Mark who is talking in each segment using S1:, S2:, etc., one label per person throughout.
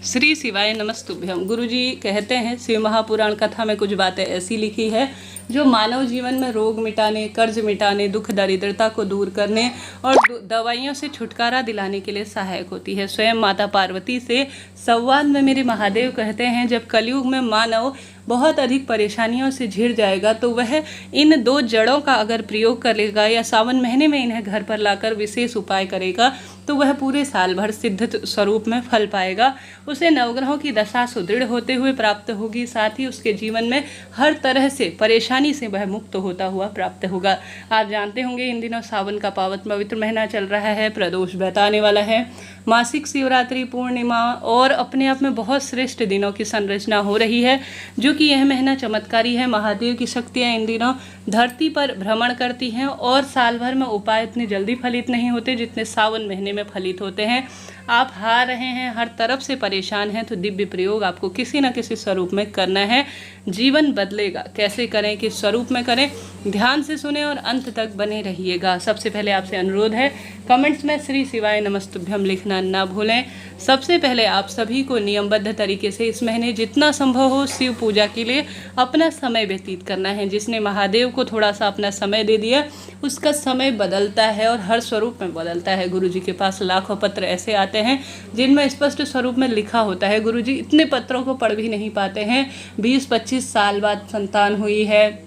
S1: श्री शिवाय नमस्तुभ्यम। गुरुजी कहते हैं शिव महापुराण कथा में कुछ बातें ऐसी लिखी है जो मानव जीवन में रोग मिटाने, कर्ज मिटाने, दुख दरिद्रता को दूर करने और दवाइयों से छुटकारा दिलाने के लिए सहायक होती है। स्वयं माता पार्वती से संवाद में मेरे महादेव कहते हैं, जब कलयुग में मानव बहुत अधिक परेशानियों से घिर जाएगा तो वह इन दो जड़ों का अगर प्रयोग करेगा या सावन महीने में इन्हें घर पर लाकर विशेष उपाय करेगा तो वह पूरे साल भर सिद्ध स्वरूप में फल पाएगा। उसे नवग्रहों की दशा सुदृढ़ होते हुए प्राप्त होगी, साथ ही उसके जीवन में हर तरह से परेशानी से वह मुक्त होता हुआ प्राप्त होगा। आप जानते होंगे इन दिनों सावन का पावन पवित्र महीना चल रहा है, प्रदोष बताने वाला है, मासिक शिवरात्रि, पूर्णिमा और अपने आप में बहुत श्रेष्ठ दिनों की संरचना हो रही है, जो कि यह महीना चमत्कारी है। महादेव की शक्तियाँ इन दिनों धरती पर भ्रमण करती हैं और साल भर में उपाय इतनी जल्दी फलित नहीं होते जितने सावन महीने में फलित होते हैं। आप हार रहे हैं, हर तरफ से परेशान हैं, तो दिव्य प्रयोग आपको किसी न किसी स्वरूप में करना है। जीवन बदलेगा। कैसे करें, किस स्वरूप में करें, ध्यान से सुने और अंत तक बने रहिएगा। सबसे पहले आपसे अनुरोध है, कमेंट्स में श्री शिवाय नमस्तुभ्यम लिखना ना भूलें। सबसे पहले आप सभी को नियमबद्ध तरीके से इस महीने जितना संभव हो शिव पूजा के लिए अपना समय व्यतीत करना है। जिसने महादेव को थोड़ा सा अपना समय दे दिया उसका समय बदलता है और हर स्वरूप में बदलता है। गुरुजी के पास लाखों पत्र ऐसे आते हैं जिनमें स्पष्ट स्वरूप में लिखा होता है, गुरुजी इतने पत्रों को पढ़ भी नहीं पाते हैं, 20-25 साल बाद संतान हुई है,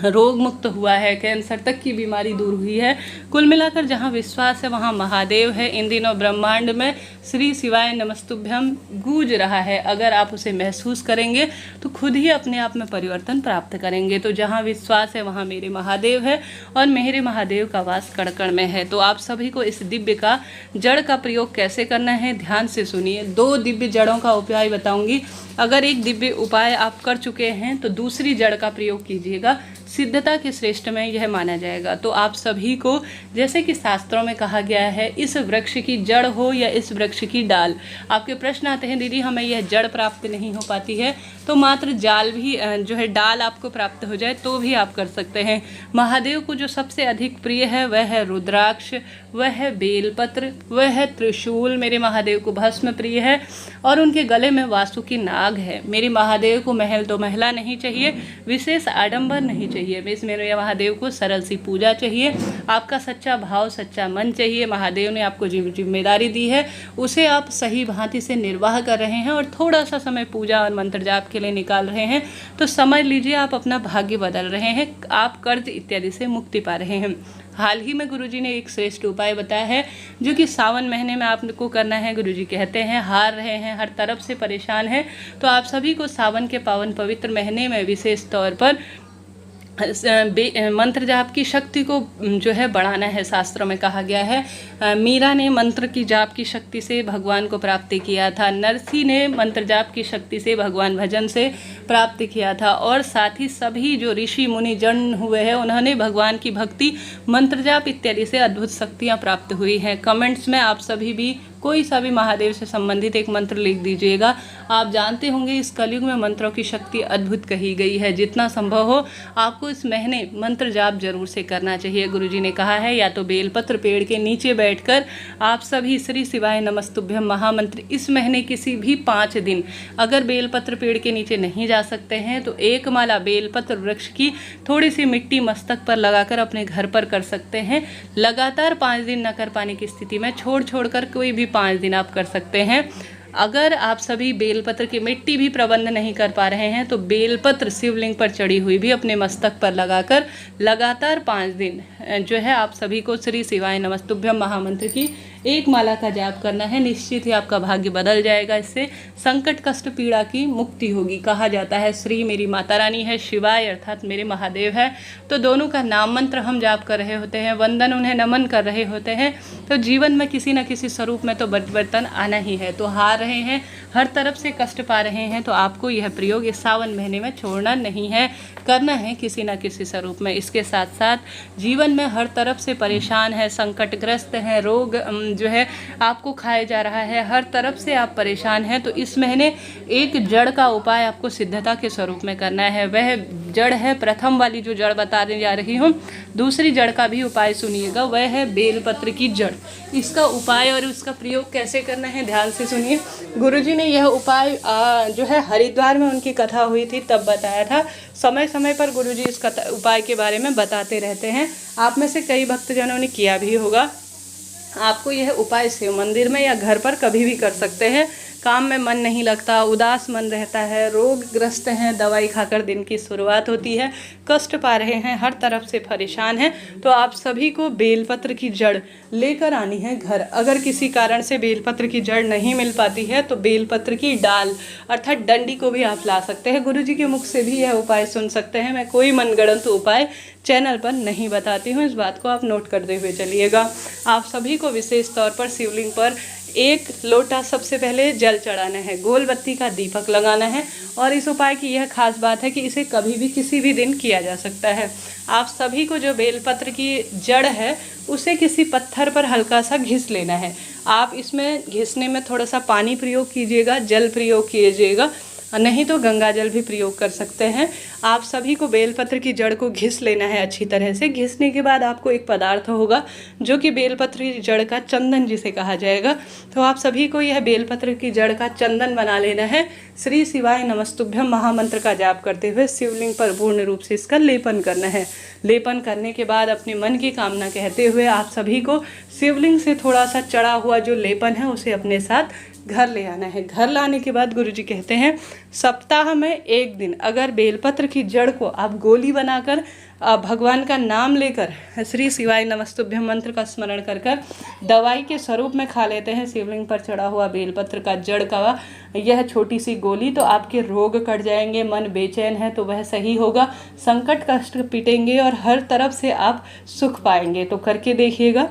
S1: रोग मुक्त हुआ है, कैंसर तक की बीमारी दूर हुई है। कुल मिलाकर जहाँ विश्वास है वहाँ महादेव है। इन दिनों ब्रह्मांड में श्री शिवाय नमस्तुभ्यम गूंज रहा है। अगर आप उसे महसूस करेंगे तो खुद ही अपने आप में परिवर्तन प्राप्त करेंगे। तो जहाँ विश्वास है वहाँ मेरे महादेव है और मेरे महादेव का वास कण कण में है। तो आप सभी को इस दिव्य का जड़ का प्रयोग कैसे करना है ध्यान से सुनिए। 2 दिव्य जड़ों का उपाय बताऊंगी। अगर एक दिव्य उपाय आप कर चुके हैं तो दूसरी जड़ का प्रयोग कीजिएगा, सिद्धता के श्रेष्ठ में यह माना जाएगा। तो आप सभी को, जैसे कि शास्त्रों में कहा गया है, इस वृक्ष की जड़ हो या इस वृक्ष की डाल। आपके प्रश्न आते हैं, दीदी हमें यह जड़ प्राप्त नहीं हो पाती है, तो मात्र जाल भी जो है डाल आपको प्राप्त हो जाए तो भी आप कर सकते हैं। महादेव को जो सबसे अधिक प्रिय है वह है रुद्राक्ष, वह है बेलपत्र, वह है त्रिशूल। मेरे महादेव को भस्म प्रिय है और उनके गले में वासुकी नाग है। मेरे महादेव को महल तो महला नहीं चाहिए, विशेष आडंबर नहीं चाहिए। मेरे महादेव को सरल सी पूजा चाहिए। आपका सच्चा भाव, सच्चा मन चाहिए। महादेव ने आपको जिम्मेदारी दी है, उसे आप सही भांति से निर्वाह कर रहे हैं और थोड़ा सा समय पूजा और मंत्र जाप के लिए निकाल रहे हैं तो समझ लीजिए आप अपना भाग्य बदल रहे हैं, आप कर्ज इत्यादि से मुक्ति पा रहे हैं। हाल ही में गुरुजी ने एक श्रेष्ठ उपाय बताया है जो कि सावन महीने में आपको करना है। गुरुजी कहते हैं, हार रहे हैं, हर तरफ से परेशान हैं, तो आप सभी को सावन के पावन पवित्र महीने में विशेष तौर पर मंत्र जाप की शक्ति को जो है बढ़ाना है। शास्त्रों में कहा गया है, मीरा ने मंत्र की जाप की शक्ति से भगवान को प्राप्त किया था, नरसी ने मंत्र जाप की शक्ति से भगवान भजन से प्राप्त किया था, और साथ ही सभी जो ऋषि मुनि जन हुए हैं उन्होंने भगवान की भक्ति, मंत्र जाप इत्यादि से अद्भुत शक्तियाँ प्राप्त हुई हैं। कमेंट्स में आप सभी भी कोई सा भी महादेव से संबंधित एक मंत्र लिख दीजिएगा। आप जानते होंगे इस कलयुग में मंत्रों की शक्ति अद्भुत कही गई है। जितना संभव हो आपको इस महीने मंत्र जाप जरूर से करना चाहिए। गुरुजी ने कहा है, या तो बेलपत्र पेड़ के नीचे बैठकर आप सभी श्री शिवाय नमस्तुभ्यम महामंत्र इस महीने किसी भी 5 दिन, अगर बेलपत्र पेड़ के नीचे नहीं जा सकते हैं तो एक माला बेलपत्र वृक्ष की थोड़ी सी मिट्टी मस्तक पर लगाकर अपने घर पर कर सकते हैं। लगातार 5 दिन न कर पाने की स्थिति में छोड़ कर कोई भी 5 दिन आप कर सकते हैं। अगर आप सभी बेलपत्र की मिट्टी भी प्रबंध नहीं कर पा रहे हैं तो बेलपत्र शिवलिंग पर चढ़ी हुई भी अपने मस्तक पर लगाकर लगातार 5 दिन जो है आप सभी को श्री शिवाय नमस्तुभ्यम महामंत्र की एक माला का जाप करना है। निश्चित ही आपका भाग्य बदल जाएगा, इससे संकट कष्ट पीड़ा की मुक्ति होगी। कहा जाता है श्री मेरी माता रानी है, शिवाय अर्थात मेरे महादेव है, तो दोनों का नाम मंत्र हम जाप कर रहे होते हैं, वंदन उन्हें नमन कर रहे होते हैं, तो जीवन में किसी न किसी स्वरूप में तो परिवर्तन आना ही है। तो हार रहे हैं, हर तरफ से कष्ट पा रहे हैं, तो आपको यह प्रयोग इस सावन महीने में छोड़ना नहीं है, करना है किसी न किसी स्वरूप में। इसके साथ साथ जीवन में हर तरफ से परेशान है, संकटग्रस्त है, रोग जो है आपको खाया जा रहा है, हर तरफ से आप परेशान हैं, तो इस महीने एक जड़ का उपाय आपको सिद्धता के स्वरूप में करना है। वह जड़ है, प्रथम वाली जो जड़ बताने जा रही हूँ, दूसरी जड़ का भी उपाय सुनिएगा, वह है बेलपत्र की जड़। इसका उपाय और उसका प्रयोग कैसे करना है ध्यान से सुनिए। गुरुजी ने यह उपाय जो है हरिद्वार में उनकी कथा हुई थी तब बताया था। समय समय पर गुरुजी इस उपाय के बारे में बताते रहते हैं, आप में से कई भक्तजनों ने किया भी होगा। आपको यह उपाय शिव मंदिर में या घर पर कभी भी कर सकते हैं। काम में मन नहीं लगता, उदास मन रहता है, रोगग्रस्त हैं, दवाई खाकर दिन की शुरुआत होती है, कष्ट पा रहे हैं, हर तरफ से परेशान हैं, तो आप सभी को बेलपत्र की जड़ लेकर आनी है घर। अगर किसी कारण से बेलपत्र की जड़ नहीं मिल पाती है तो बेलपत्र की डाल अर्थात डंडी को भी आप ला सकते हैं। गुरुजी के मुख से भी यह उपाय सुन सकते हैं। मैं कोई मनगढ़ंत उपाय चैनल पर नहीं बताती हूँ, इस बात को आप नोट करते हुए चलिएगा। आप सभी को विशेष तौर पर शिवलिंग पर एक लोटा सबसे पहले जल चढ़ाना है, गोल बत्ती का दीपक लगाना है, और इस उपाय की यह खास बात है कि इसे कभी भी किसी भी दिन किया जा सकता है। आप सभी को जो बेलपत्र की जड़ है उसे किसी पत्थर पर हल्का सा घिस लेना है। आप इसमें घिसने में थोड़ा सा पानी प्रयोग कीजिएगा, जल प्रयोग कीजिएगा, नहीं तो गंगा जल भी प्रयोग कर सकते हैं। आप सभी को बेलपत्र की जड़ को घिस लेना है अच्छी तरह से। घिसने के बाद आपको एक पदार्थ होगा जो कि बेलपत्र की जड़ का चंदन जिसे कहा जाएगा, तो आप सभी को यह बेलपत्र की जड़ का चंदन बना लेना है। श्री शिवाय नमस्तुभ्यम महामंत्र का जाप करते हुए शिवलिंग पर पूर्ण रूप से इसका लेपन करना है। लेपन करने के बाद अपने मन की कामना कहते हुए आप सभी को शिवलिंग से थोड़ा सा चढ़ा हुआ जो लेपन है उसे अपने साथ घर ले आना है। घर लाने के बाद गुरुजी कहते हैं सप्ताह में एक दिन अगर बेलपत्र की जड़ को आप गोली बनाकर भगवान का नाम लेकर श्री शिवाय नमस्तुभ्यम मंत्र का स्मरण कर कर दवाई के स्वरूप में खा लेते हैं शिवलिंग पर चढ़ा हुआ बेलपत्र का जड़ का यह छोटी सी गोली, तो आपके रोग कट जाएंगे। मन बेचैन है तो वह सही होगा, संकट कष्ट पिटेंगे और हर तरफ से आप सुख पाएंगे। तो करके देखिएगा,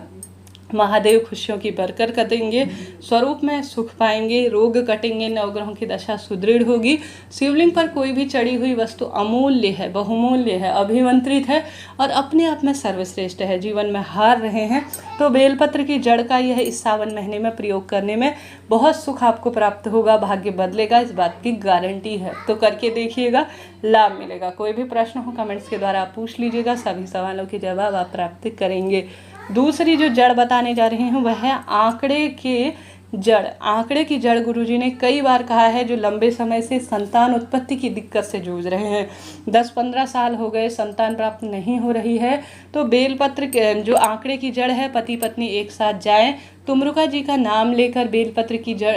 S1: महादेव खुशियों की बरकत करेंगे, स्वरूप में सुख पाएंगे, रोग कटेंगे, नवग्रहों की दशा सुदृढ़ होगी। शिवलिंग पर कोई भी चढ़ी हुई वस्तु अमूल्य है, बहुमूल्य है, अभिमंत्रित है और अपने आप में सर्वश्रेष्ठ है। जीवन में हार रहे हैं तो बेलपत्र की जड़ का यह इस सावन महीने में प्रयोग करने में बहुत सुख आपको प्राप्त होगा, भाग्य बदलेगा, इस बात की गारंटी है। तो करके देखिएगा, लाभ मिलेगा। कोई भी प्रश्न हो कमेंट्स के द्वारा आप पूछ लीजिएगा, सभी सवालों के जवाब आप प्राप्त करेंगे। दूसरी जो जड़ बताने जा रही हूँ वह है आंकड़े के जड़। आंकड़े की जड़ गुरुजी ने कई बार कहा है जो लंबे समय से संतान उत्पत्ति की दिक्कत से जूझ रहे हैं, 10-15 साल हो गए संतान प्राप्त नहीं हो रही है, तो बेलपत्र जो आंकड़े की जड़ है, पति पत्नी एक साथ जाएं, तुमरुका जी का नाम लेकर बेलपत्र की जड़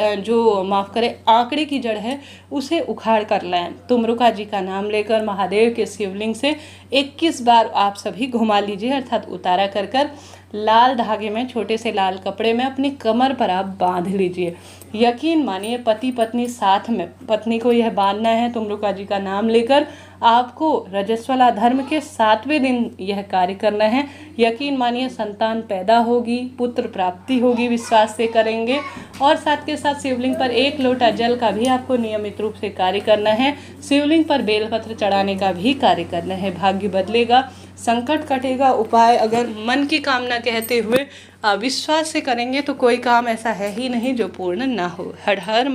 S1: आंकड़े की जड़ है उसे उखाड़ कर लाएं। तुमरुका जी का नाम लेकर महादेव के शिवलिंग से 21 बार आप सभी घुमा लीजिए, अर्थात उतारा कर कर लाल धागे में छोटे से लाल कपड़े में अपनी कमर पर आप बांध लीजिए। यकीन मानिए पति पत्नी साथ में, पत्नी को यह बांधना है तुमरुका जी का नाम लेकर। आपको रजस्वला धर्म के 7वें दिन यह कार्य करना है। यकीन मानिए संतान पैदा होगी, पुत्र प्राप्ति होगी, विश्वास से करेंगे। और साथ के साथ शिवलिंग पर 1 लोटा जल का भी आपको नियमित रूप से कार्य करना है। शिवलिंग पर बेलपत्र चढ़ाने का भी कार्य करना है। भाग्य बदलेगा, संकट कटेगा। उपाय अगर मन की कामना कहते हुए विश्वास से करेंगे तो कोई काम ऐसा है ही नहीं जो पूर्ण ना हो। हर हर